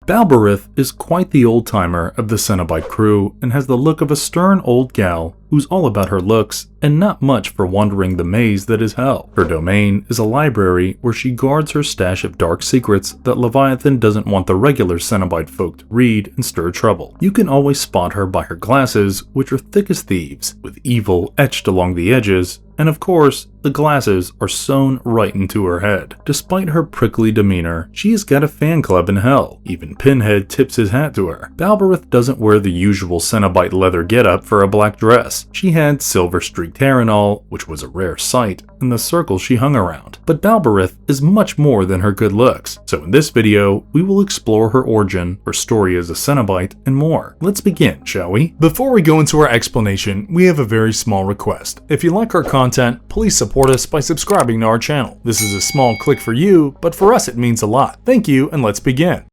BalBerith is quite the old-timer of the Cenobite crew and has the look of a stern old gal who's all about her looks and not much for wandering the maze that is hell. Her domain is a library where she guards her stash of dark secrets that Leviathan doesn't want the regular Cenobite folk to read and stir trouble. You can always spot her by her glasses, which are thick as thieves, with evil etched along the edges, and of course, the glasses are sewn right into her head. Despite her prickly demeanor, she has got a fan club in hell. Even Pinhead tips his hat to her. BalBerith doesn't wear the usual Cenobite leather getup for a black dress. She had silver-streaked hair and all, which was a rare sight in the circles she hung around. But BalBerith is much more than her good looks. So in this video, we will explore her origin, her story as a Cenobite, and more. Let's begin, shall we? Before we go into our explanation, we have a very small request. If you like our content, please support us by subscribing to our channel. This is a small click for you, but for us it means a lot. Thank you, and let's begin.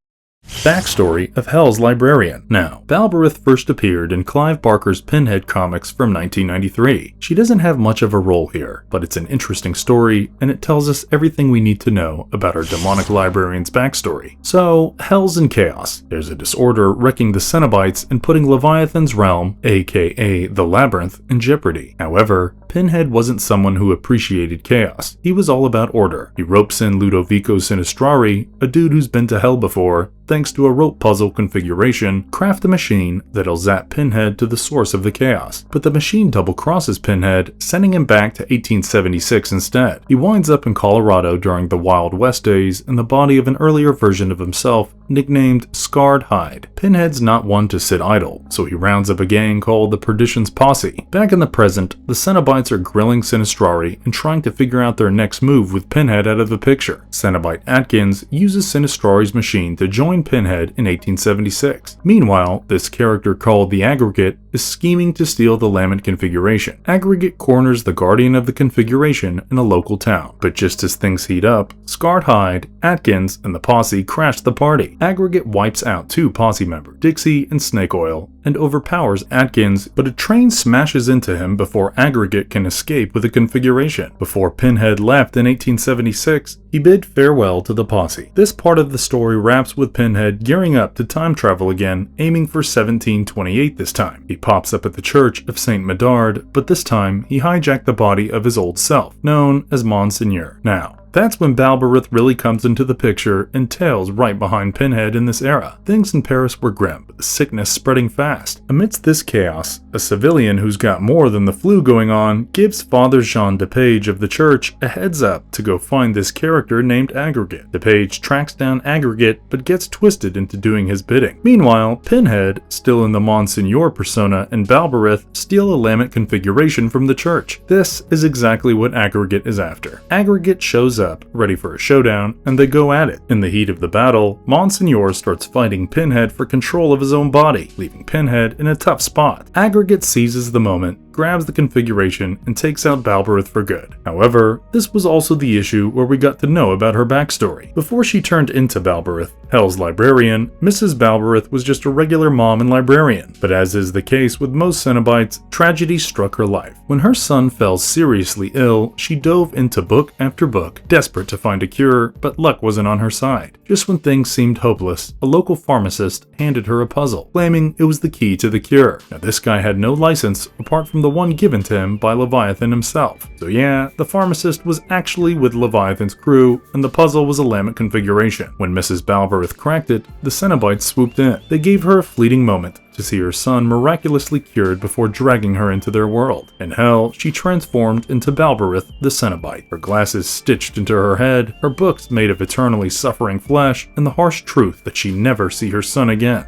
Backstory of Hell's Librarian. Now, BalBerith first appeared in Clive Barker's Pinhead comics from 1993. She doesn't have much of a role here, but it's an interesting story, and it tells us everything we need to know about our demonic librarian's backstory. So, Hell's in chaos. There's a disorder wrecking the Cenobites and putting Leviathan's realm, aka the Labyrinth, in jeopardy. However, Pinhead wasn't someone who appreciated chaos. He was all about order. He ropes in Ludovico Sinistrari, a dude who's been to hell before, thanks to a rope puzzle configuration, craft a machine that'll zap Pinhead to the source of the chaos. But the machine double-crosses Pinhead, sending him back to 1876 instead. He winds up in Colorado during the Wild West days in the body of an earlier version of himself, nicknamed Scarred Hide. Pinhead's not one to sit idle, so he rounds up a gang called the Perdition's Posse. Back in the present, the Cenobites are grilling Sinistrari and trying to figure out their next move with Pinhead out of the picture. Cenobite Atkins uses Sinistrari's machine to join Pinhead in 1876. Meanwhile, this character called the Aggregate is scheming to steal the Lament configuration. Aggregate corners the guardian of the configuration in a local town, but just as things heat up, Scarred Hide, Atkins, and the posse crash the party. Aggregate wipes out two posse members, Dixie and Snake Oil, and overpowers Atkins, but a train smashes into him before Aggregate can escape with the configuration. Before Pinhead left in 1876, he bid farewell to the posse. This part of the story wraps with Pinhead gearing up to time travel again, aiming for 1728 this time. He pops up at the Church of Saint Medard, but this time he hijacked the body of his old self, known as Monseigneur. Now, that's when BalBerith really comes into the picture and tails right behind Pinhead in this era. Things in Paris were grim, but the sickness spreading fast. Amidst this chaos, a civilian who's got more than the flu going on gives Father Jean DePage of the church a heads up to go find this character named Aggregate. DePage tracks down Aggregate but gets twisted into doing his bidding. Meanwhile, Pinhead, still in the Monseigneur persona, and BalBerith steal a Lament configuration from the church. This is exactly what Aggregate is after. Aggregate shows up, ready for a showdown, and they go at it. In the heat of the battle, Monseigneur starts fighting Pinhead for control of his own body, leaving Pinhead in a tough spot. Aggregate seizes the moment, grabs the configuration, and takes out BalBerith for good. However, this was also the issue where we got to know about her backstory. Before she turned into BalBerith, Hell's Librarian, Mrs. BalBerith was just a regular mom and librarian. But as is the case with most Cenobites, tragedy struck her life. When her son fell seriously ill, she dove into book after book, desperate to find a cure, but luck wasn't on her side. Just when things seemed hopeless, a local pharmacist handed her a puzzle, claiming it was the key to the cure. Now this guy had no license apart from the one given to him by Leviathan himself. So yeah, the pharmacist was actually with Leviathan's crew, and the puzzle was a Lament configuration. When Mrs. BalBerith cracked it, the Cenobites swooped in. They gave her a fleeting moment to see her son miraculously cured before dragging her into their world. In hell, she transformed into BalBerith the Cenobite, her glasses stitched into her head, her books made of eternally suffering flesh, and the harsh truth that she'd never see her son again.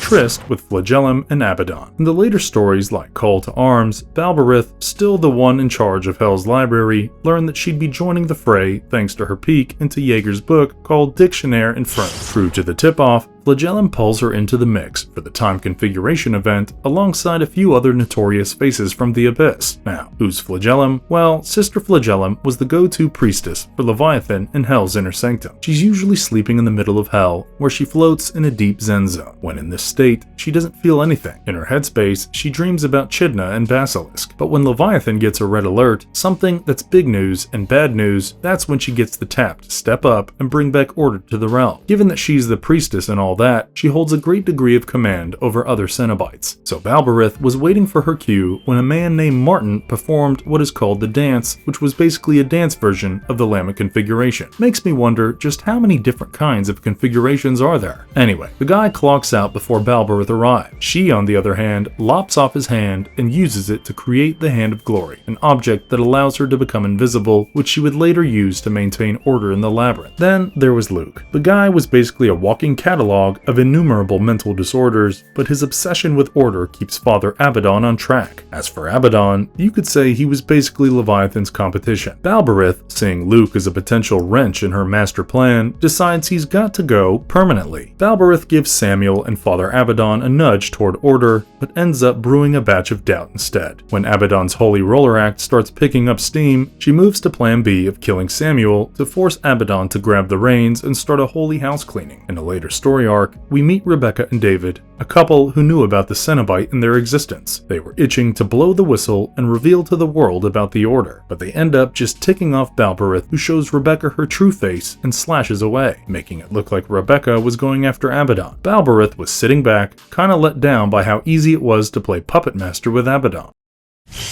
Tryst with Flagellum and Abaddon. In the later stories like Call to Arms, BalBerith, still the one in charge of Hell's Library, learned that she'd be joining the fray thanks to her peek into Jaeger's book called Dictionnaire Infernal. True to the tip-off, Flagellum pulls her into the mix for the Time Configuration event alongside a few other notorious faces from the Abyss. Now, who's Flagellum? Well, Sister Flagellum was the go-to priestess for Leviathan in Hell's Inner Sanctum. She's usually sleeping in the middle of Hell, where she floats in a deep Zen zone. When in this state, she doesn't feel anything. In her headspace, she dreams about Chidna and Basilisk. But when Leviathan gets a red alert, something that's big news and bad news, that's when she gets the tap to step up and bring back order to the realm. Given that she's the priestess in all all that, she holds a great degree of command over other Cenobites. So BalBerith was waiting for her cue when a man named Martin performed what is called the dance, which was basically a dance version of the Lamech configuration. Makes me wonder just how many different kinds of configurations are there. Anyway, the guy clocks out before BalBerith arrives. She, on the other hand, lops off his hand and uses it to create the Hand of Glory, an object that allows her to become invisible, which she would later use to maintain order in the labyrinth. Then there was Luke. The guy was basically a walking catalog of innumerable mental disorders, but his obsession with order keeps Father Abaddon on track. As for Abaddon, you could say he was basically Leviathan's competition. BalBerith, seeing Luke as a potential wrench in her master plan, decides he's got to go permanently. BalBerith gives Samuel and Father Abaddon a nudge toward order, but ends up brewing a batch of doubt instead. When Abaddon's Holy Roller Act starts picking up steam, she moves to plan B of killing Samuel to force Abaddon to grab the reins and start a holy house cleaning. In a later story arc, we meet Rebecca and David, a couple who knew about the Cenobite and their existence. They were itching to blow the whistle and reveal to the world about the Order, but they end up just ticking off BalBerith, who shows Rebecca her true face and slashes away, making it look like Rebecca was going after Abaddon. BalBerith was sitting back, kinda let down by how easy it was to play Puppet Master with Abaddon.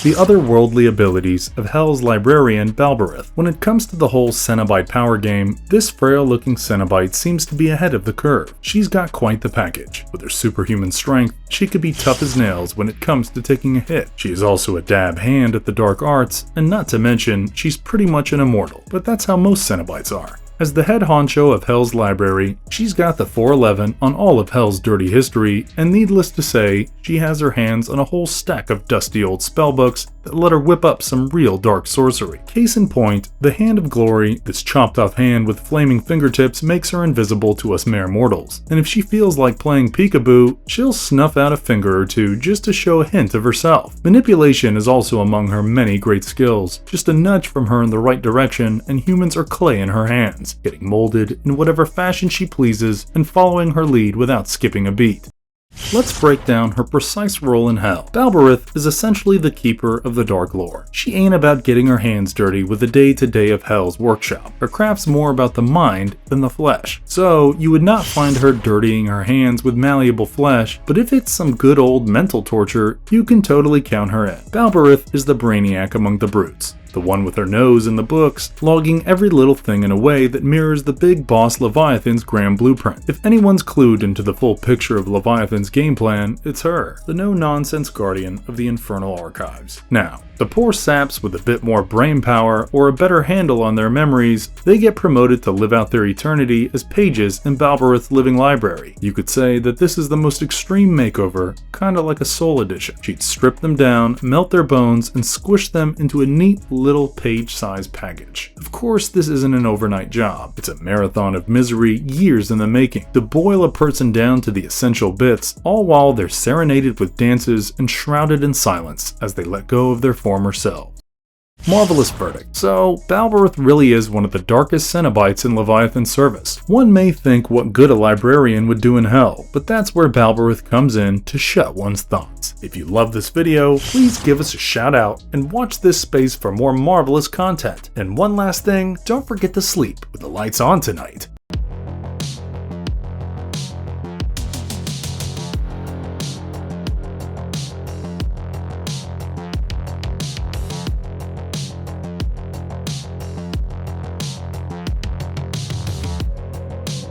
The otherworldly abilities of Hell's Librarian, BalBerith. When it comes to the whole Cenobite power game, this frail-looking Cenobite seems to be ahead of the curve. She's got quite the package. With her superhuman strength, she could be tough as nails when it comes to taking a hit. She is also a dab hand at the dark arts, and not to mention, she's pretty much an immortal. But that's how most Cenobites are. As the head honcho of Hell's Library, she's got the 411 on all of Hell's dirty history, and needless to say, she has her hands on a whole stack of dusty old spellbooks that let her whip up some real dark sorcery. Case in point, the Hand of Glory, this chopped off hand with flaming fingertips, makes her invisible to us mere mortals, and if she feels like playing peekaboo, she'll snuff out a finger or two just to show a hint of herself. Manipulation is also among her many great skills. Just a nudge from her in the right direction and humans are clay in her hands, getting molded in whatever fashion she pleases and following her lead without skipping a beat. Let's break down her precise role in Hell. BalBerith is essentially the keeper of the dark lore. She ain't about getting her hands dirty with the day-to-day of Hell's workshop. Her craft's more about the mind than the flesh. So, you would not find her dirtying her hands with malleable flesh, but if it's some good old mental torture, you can totally count her in. BalBerith is the brainiac among the brutes. The one with her nose in the books, logging every little thing in a way that mirrors the big boss Leviathan's grand blueprint. If anyone's clued into the full picture of Leviathan's game plan, it's her, the no-nonsense guardian of the infernal archives. Now, the poor saps with a bit more brain power or a better handle on their memories, they get promoted to live out their eternity as pages in BalBerith's living library. You could say that this is the most extreme makeover, kinda like a soul edition. She'd strip them down, melt their bones, and squish them into a neat little page-sized package. Of course, this isn't an overnight job. It's a marathon of misery, years in the making, to boil a person down to the essential bits, all while they're serenaded with dances and shrouded in silence as they let go of their former selves. Marvelous verdict. So, BalBerith really is one of the darkest Cenobites in Leviathan's service. One may think what good a librarian would do in Hell, but that's where BalBerith comes in to shut one's thoughts. If you love this video, please give us a shout out and watch this space for more marvelous content. And one last thing, don't forget to sleep with the lights on tonight.